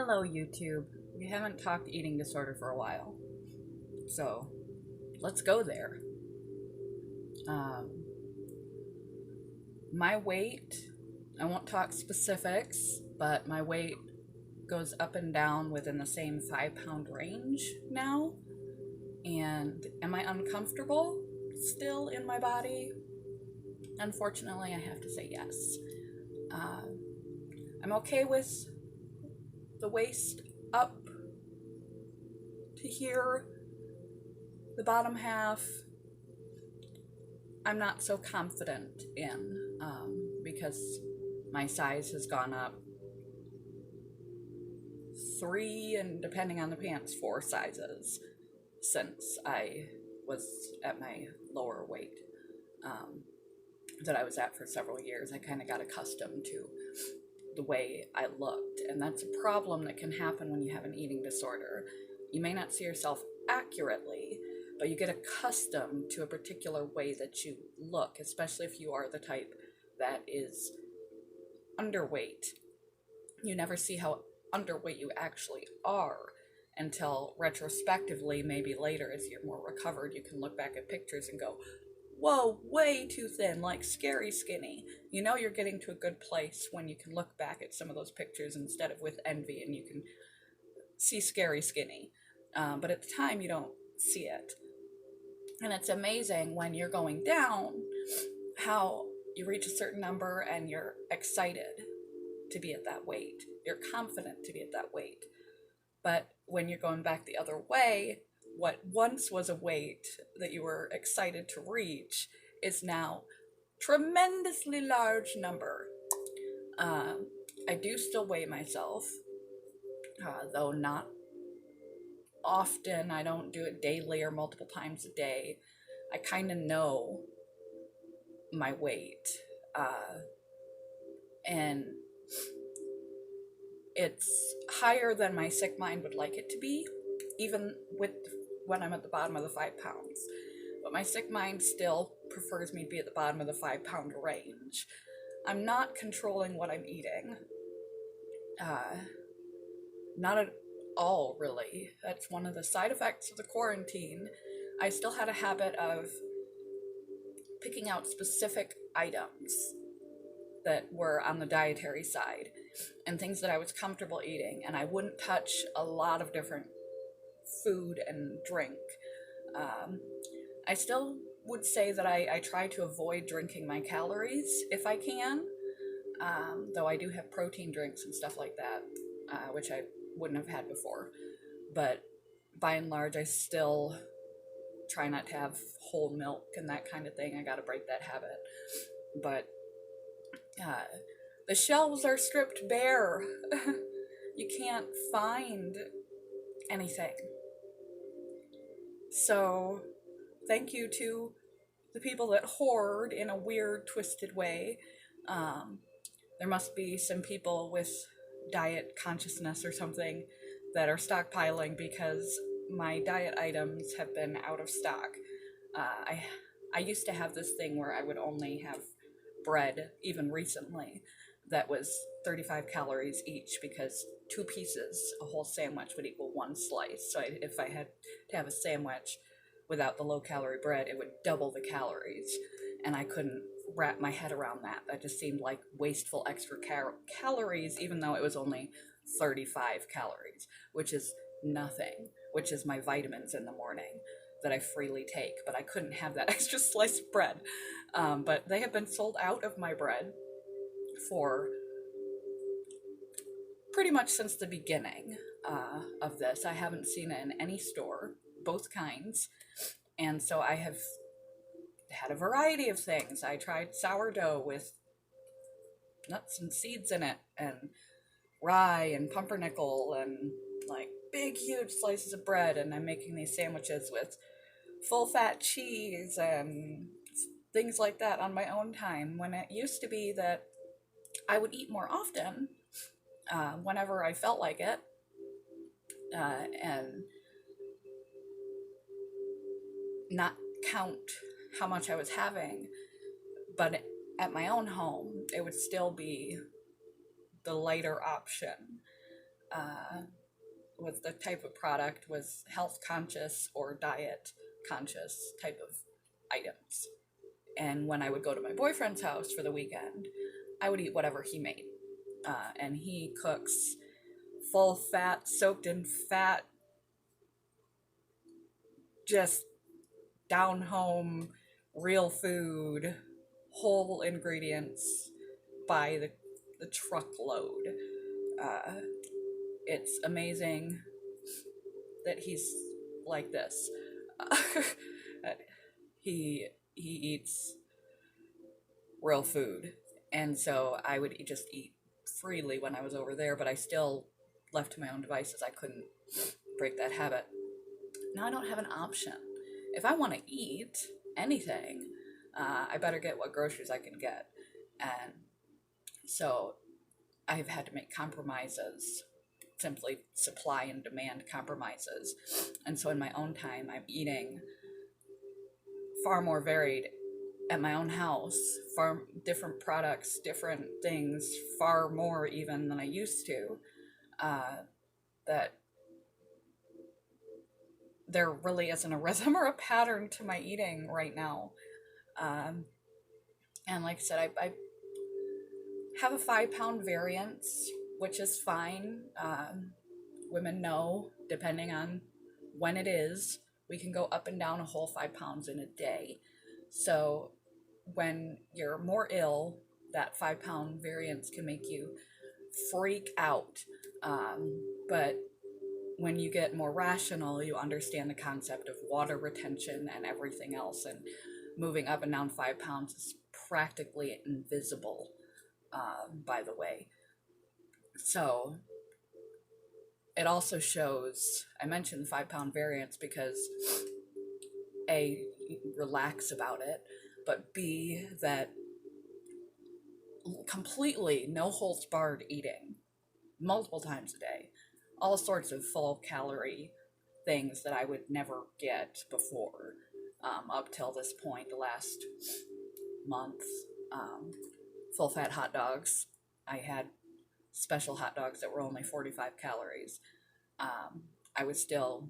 Hello, YouTube. We haven't talked eating disorder for a while, so let's go there. Um, my weight, I won't talk specifics, but my weight goes up and down within the same 5 pound range now. And am I uncomfortable still in my body? Unfortunately, I have to say yes. Um, I'm okay with the waist up to here, the bottom half I'm not so confident in because my size has gone up 3 and depending on the pants 4 sizes since I was at my lower weight um, that I was at for several years. I kind of got accustomed to the way I looked, and that's a problem that can happen when you have an eating disorder. You may not see yourself accurately, but you get accustomed to a particular way that you look, especially if you are the type that is underweight. You never see how underweight you actually are until retrospectively, maybe later as you're more recovered, you can look back at pictures and go, whoa, way too thin, like scary skinny. You know you're getting to a good place when you can look back at some of those pictures instead of with envy and you can see scary skinny. But at the time, you don't see it. And it's amazing when you're going down how you reach a certain number and you're excited to be at that weight. You're confident to be at that weight. But when you're going back the other way, what once was a weight that you were excited to reach is now tremendously large number. I do still weigh myself, though not often. I don't do it daily or multiple times a day. I kind of know my weight, and it's higher than my sick mind would like it to be, even with when I'm at the bottom of the 5 pounds. But my sick mind still prefers me to be at the bottom of the 5 pound range. I'm not controlling what I'm eating. Not at all, really. That's one of the side effects of the quarantine. I still had a habit of picking out specific items that were on the dietary side and things that I was comfortable eating, and I wouldn't touch a lot of different food and drink. I still would say that I try to avoid drinking my calories if I can, though I do have protein drinks and stuff like that, which I wouldn't have had before. But by and large, I still try not to have whole milk and that kind of thing. I gotta break that habit. But the shelves are stripped bare. You can't find anything. So, thank you to the people that hoard in a weird, twisted way. There must be some people with diet consciousness or something that are stockpiling because my diet items have been out of stock. I used to have this thing where I would only have bread, even recently, that was 35 calories each because 2 pieces, a whole sandwich, would equal 1 slice. So if I had to have a sandwich without the low-calorie bread, it would double the calories, and I couldn't wrap my head around that. That just seemed like wasteful extra calories, even though it was only 35 calories, which is nothing, which is my vitamins in the morning that I freely take, but I couldn't have that extra slice of bread. But they have been sold out of my bread for pretty much since the beginning of this. I haven't seen it in any store, both kinds, and so I have had a variety of things. I tried sourdough with nuts and seeds in it, and rye and pumpernickel, and like big, huge slices of bread, and I'm making these sandwiches with full fat cheese and things like that on my own time, when it used to be that I would eat more often whenever I felt like it, and not count how much I was having. But at my own home, it would still be the lighter option. was the type of product was health conscious or diet conscious type of items. And when I would go to my boyfriend's house for the weekend, I would eat whatever he made. And he cooks full fat, soaked in fat, just down home, real food, whole ingredients by the truckload. Uh, it's amazing that he's like this. He eats real food, and so I would just eat freely when I was over there, but I still, left to my own devices, I couldn't break that habit. Now I don't have an option. If I want to eat anything, I better get what groceries I can get. And so I've had to make compromises, simply supply and demand compromises. And so in my own time, I'm eating far more varied at my own house, far different products, different things, far more even than I used to. That there really isn't a rhythm or a pattern to my eating right now. And like I said, I have a 5 pound variance, which is fine. Women know, depending on when it is, we can go up and down a whole 5 pounds in a day. So when you're more ill, that 5 pound variance can make you freak out. But when you get more rational, you understand the concept of water retention and everything else. And moving up and down 5 pounds is practically invisible, by the way. So it also shows, I mentioned the 5 pound variance because A, relax about it, but B, that completely no holds barred eating multiple times a day, all sorts of full calorie things that I would never get before, up till this point, the last month. Full fat hot dogs. I had special hot dogs that were only 45 calories. I was still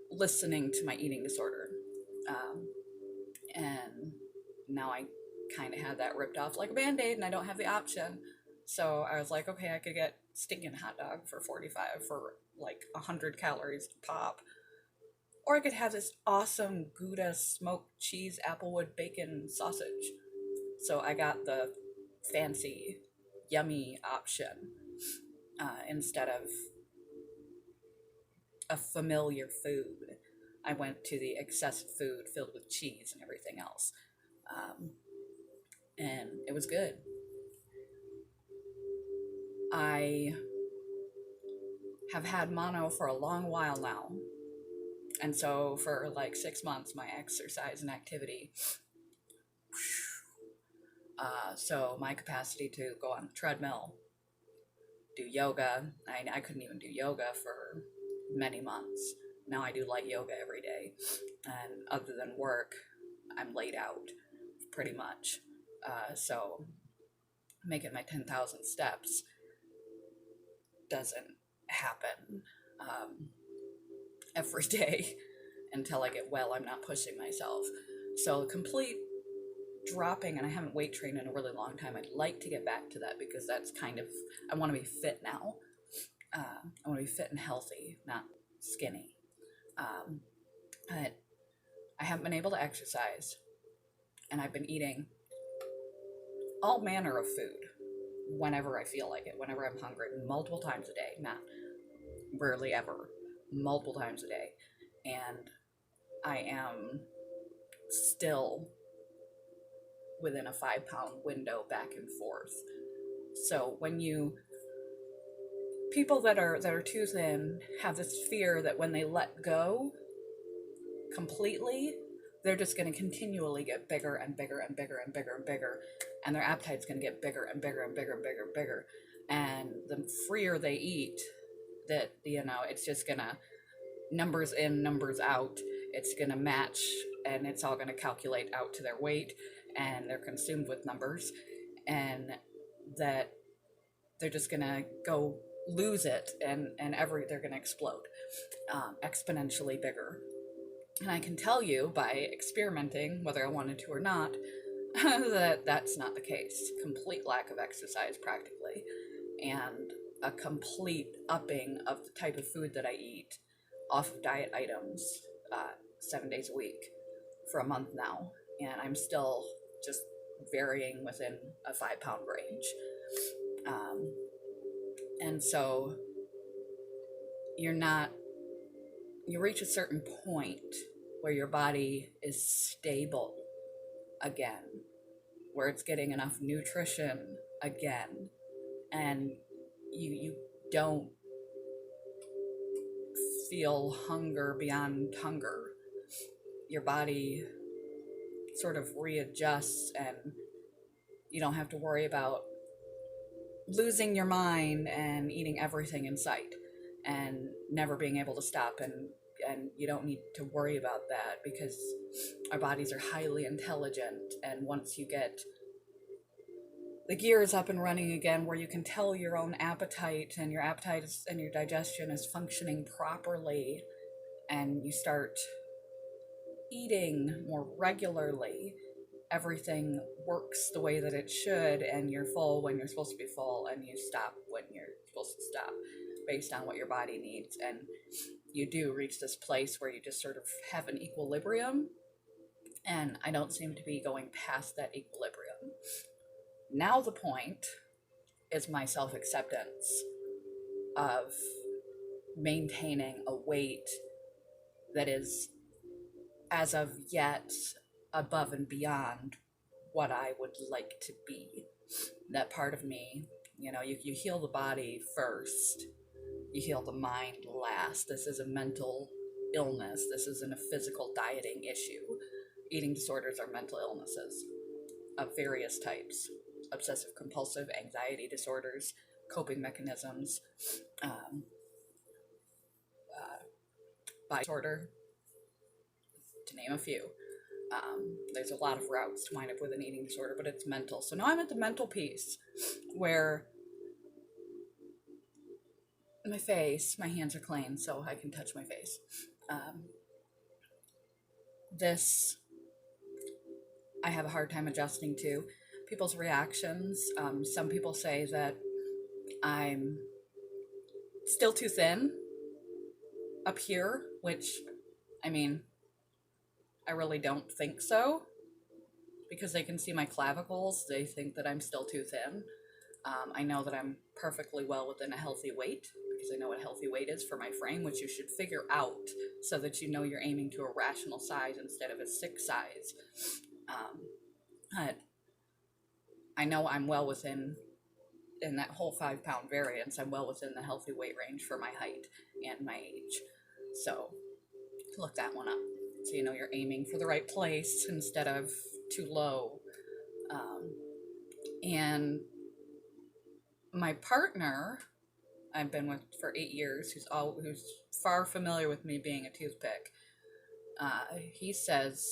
listening to my eating disorder. And now I kind of had that ripped off like a band-aid, and I don't have the option. So I was like, okay, I could get stinking hot dog for 45 for like 100 calories pop. Or I could have this awesome Gouda smoked cheese applewood bacon sausage. So I got the fancy, yummy option, instead of a familiar food. I went to the excessive food filled with cheese and everything else. And it was good. I have had mono for a long while now. And so for like 6 months, my exercise and activity, so my capacity to go on the treadmill, do yoga, I couldn't even do yoga for many months. Now I do light yoga every day. And other than work, I'm laid out pretty much. So making my 10,000 steps doesn't happen every day. Until I get well, I'm not pushing myself. So complete dropping, and I haven't weight trained in a really long time. I'd like to get back to that because that's kind of, I want to be fit now. I want to be fit and healthy, not skinny. But I haven't been able to exercise, and I've been eating all manner of food whenever I feel like it, whenever I'm hungry, multiple times a day, not rarely ever, multiple times a day. And I am still within a 5 pound window back and forth. So when people that are too thin have this fear that when they let go completely, they're just going to continually get bigger and bigger and bigger and bigger and bigger, and their appetite's going to get bigger and bigger and bigger and bigger and bigger. And the freer they eat, that, it's just going to, numbers in, numbers out, it's going to match, and it's all going to calculate out to their weight, and they're consumed with numbers. And that they're just gonna go lose it, and they're gonna explode, exponentially bigger. And I can tell you by experimenting, whether I wanted to or not, that that's not the case. Complete lack of exercise, practically, and a complete upping of the type of food that I eat off of diet items, 7 days a week for a month now, and I'm still just varying within a 5 pound range. And so you reach a certain point where your body is stable again, where it's getting enough nutrition again, and you don't feel hunger beyond hunger. Your body sort of readjusts, and you don't have to worry about losing your mind and eating everything in sight and never being able to stop, and you don't need to worry about that, because our bodies are highly intelligent. And once you get the gears up and running again, where you can tell your own appetite, and your appetite and your digestion is functioning properly, and you start eating more regularly, everything works the way that it should, and you're full when you're supposed to be full, and you stop when you're supposed to stop, based on what your body needs. And you do reach this place where you just sort of have an equilibrium, and I don't seem to be going past that equilibrium. Now the point is my self-acceptance of maintaining a weight that is, as of yet, above and beyond what I would like to be. That part of me, you heal the body first, you heal the mind last. This is a mental illness. This isn't a physical dieting issue. Eating disorders are mental illnesses of various types: obsessive compulsive, anxiety disorders, coping mechanisms, disorder, to name a few. There's a lot of routes to wind up with an eating disorder, but it's mental. So now I'm at the mental piece where my hands are clean, so I can touch my face. This, I have a hard time adjusting to. People's reactions. Some people say that I'm still too thin up here, which, I mean, I really don't think so, because they can see my clavicles. They think that I'm still too thin. I know that I'm perfectly well within a healthy weight, because I know what healthy weight is for my frame, which you should figure out so that you know you're aiming to a rational size instead of a sick size. But I know I'm well within, in that whole 5 pound variance, I'm well within the healthy weight range for my height and my age. So look that one up, so you know you're aiming for the right place instead of too low. And my partner, I've been with for 8 years, who's far familiar with me being a toothpick, he says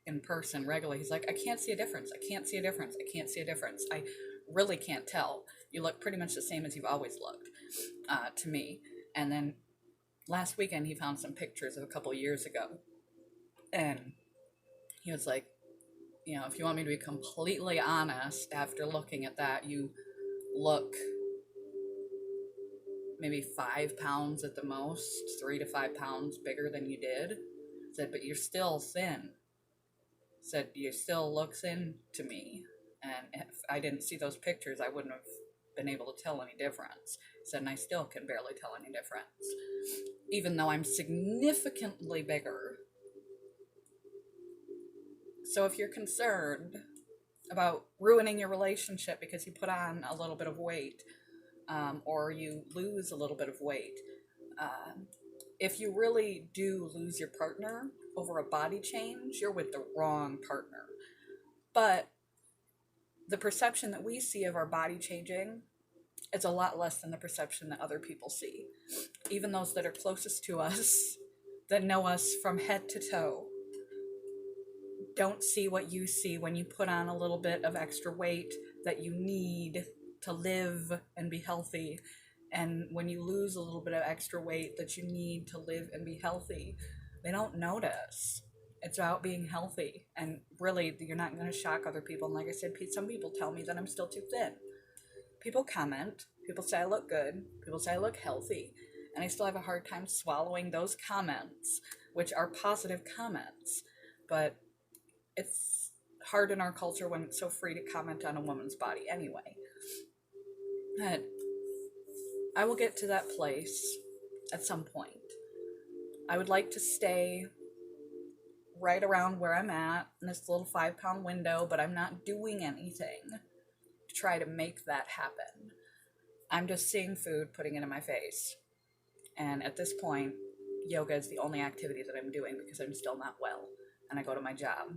in person regularly, he's like, I can't see a difference. I can't see a difference. I can't see a difference. I really can't tell. You look pretty much the same as you've always looked, to me. And then last weekend, he found some pictures of a couple years ago, and he was like, if you want me to be completely honest, after looking at that, you look maybe 5 pounds at the most, 3 to 5 pounds bigger than you did. Said, but you're still thin. Said, you still look thin to me. And if I didn't see those pictures, I wouldn't have been able to tell any difference. Said, and I still can barely tell any difference, even though I'm significantly bigger. So if you're concerned about ruining your relationship because you put on a little bit of weight, or you lose a little bit of weight, if you really do lose your partner over a body change, you're with the wrong partner. But the perception that we see of our body changing is a lot less than the perception that other people see. Even those that are closest to us, that know us from head to toe, don't see what you see when you put on a little bit of extra weight that you need to live and be healthy. And when you lose a little bit of extra weight that you need to live and be healthy, they don't notice. It's about being healthy. And really, you're not going to shock other people. And like I said, some people tell me that I'm still too thin. People comment. People say I look good. People say I look healthy. And I still have a hard time swallowing those comments, which are positive comments. But it's hard in our culture when it's so free to comment on a woman's body anyway. But I will get to that place at some point. I would like to stay right around where I'm at in this little 5-pound window, but I'm not doing anything to try to make that happen. I'm just seeing food, putting it in my face. And at this point, yoga is the only activity that I'm doing because I'm still not well. And I go to my job,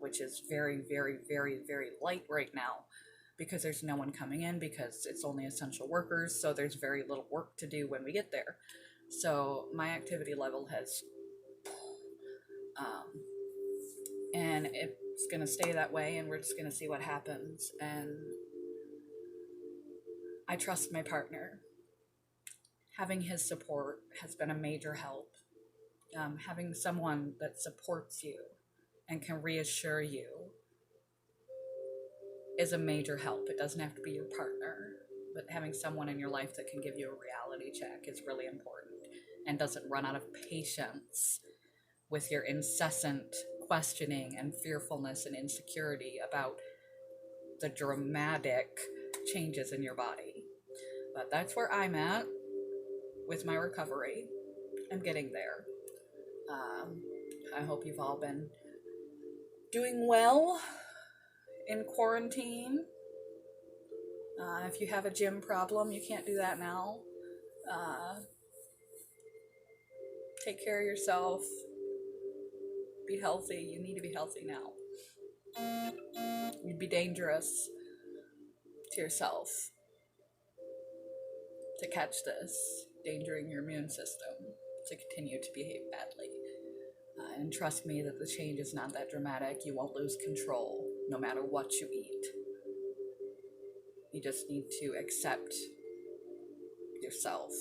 which is very, very, very, very light right now because there's no one coming in because it's only essential workers. So there's very little work to do when we get there. So my activity level has, and it's going to stay that way, and we're just going to see what happens. And I trust my partner. Having his support has been a major help. Having someone that supports you and can reassure you is a major help. It doesn't have to be your partner, but having someone in your life that can give you a reality check is really important and doesn't run out of patience with your incessant questioning and fearfulness and insecurity about the dramatic changes in your body. But that's where I'm at with my recovery. I'm getting there. I hope you've all been doing well in quarantine. If you have a gym problem, you can't do that now. Take care of yourself. Be healthy. You need to be healthy now. You'd be dangerous to yourself to catch this, endangering your immune system to continue to behave badly. And trust me that the change is not that dramatic. You won't lose control no matter what you eat. You just need to accept yourself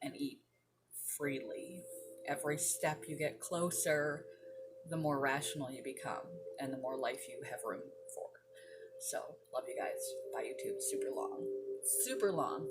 and eat freely. Every step you get closer, the more rational you become and the more life you have room for. So, love you guys. Bye, YouTube. Super long. Super long.